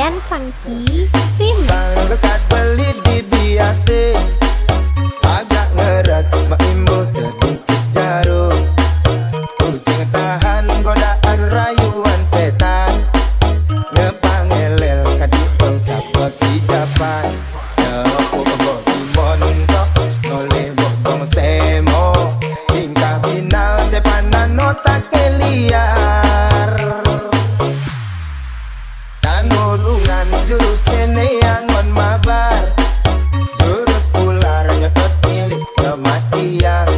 Ryan Funky Remix. Bang dekat beli di biasa, agak ngeras maimbo sedikit jarum. Pusing tahan godaan rayuan setan, ngepangelel kadi bangsa peti japan. Nyopo boti montok noleh bokong semo, tingkah binal sepanan otak liar. Tanulungan jurus seneangon mabar, jurus ular nyetot milik kematian.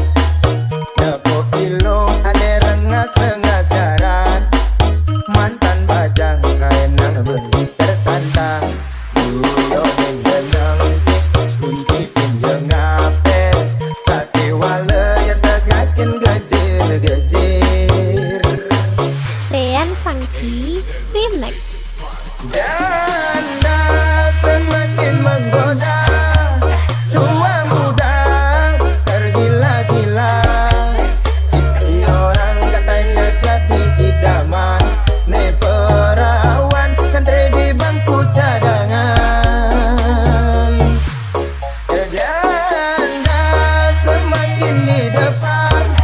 Nepok kilo ade rengas-rengas jaran, mantan bajang kaenang beli tertantang. Duyo denang kuntikin yang ngapel, sate wale yang tegakin gejir-gejir. Ryan Funky Remix. Janda semakin menggoda, tua muda tergila-gila. Istri orang katanya jadi idaman, ne perawan kantre di bangku cadangan. Janda semakin di depan,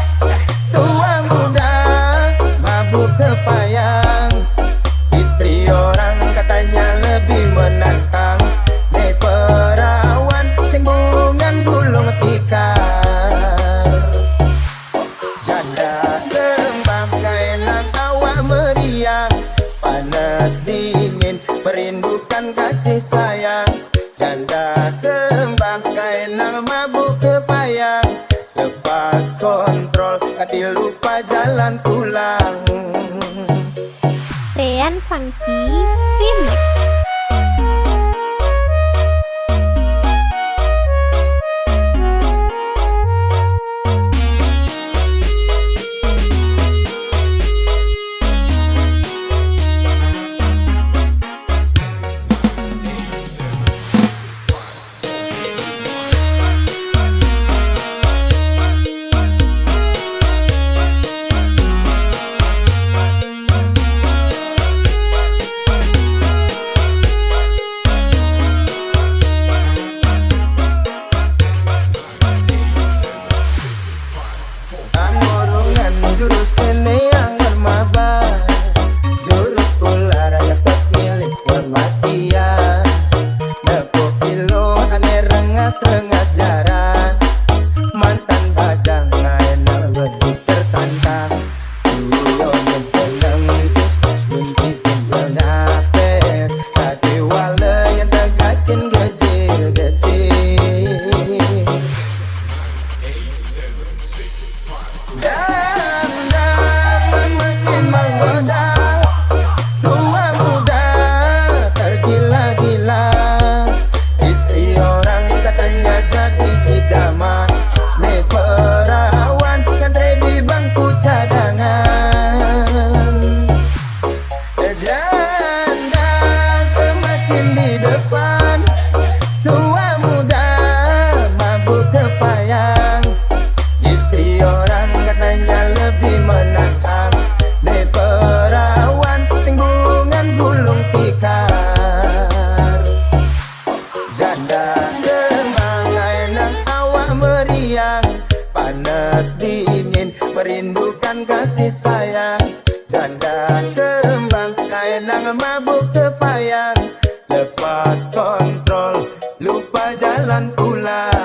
tua muda mabuk kepayang. Istri orang katanya lebih menantang, ne perawan sing bungan gulung tikar. Janda tembang kaenang awak meriang, panas dingin merindukan kasih sayang. Janda tembang kaenang mabuk kepayang, lepas kontrol hati lupa jalan pulang. Ryan Funky Remix. Tanulungan jurus seneangon mabar, jurus ular nyetot milik kematian. Nepok kilo ane rengas-rengas jaran, mantan bajang ngaenang bedi tertantang. Duyo nyenteng guntikin pengaper, sate wale yang tegakin gejir-gejir. Janda semakin menggoda, tua muda tergila-gila. Istri orang katanya jadi idaman, ne perawan kantre di bangku cadangan. Janda semakin di depan, tua muda mabuk kepayang. Istri orang katanya lebih menantang, ne perawan sing bungan gulung tikar. Janda tembang enang awak meriang, panas dingin merindukan kasih sayang. Janda tembang enang mabuk kepayang, lepas kontrol lupa jalan pulang.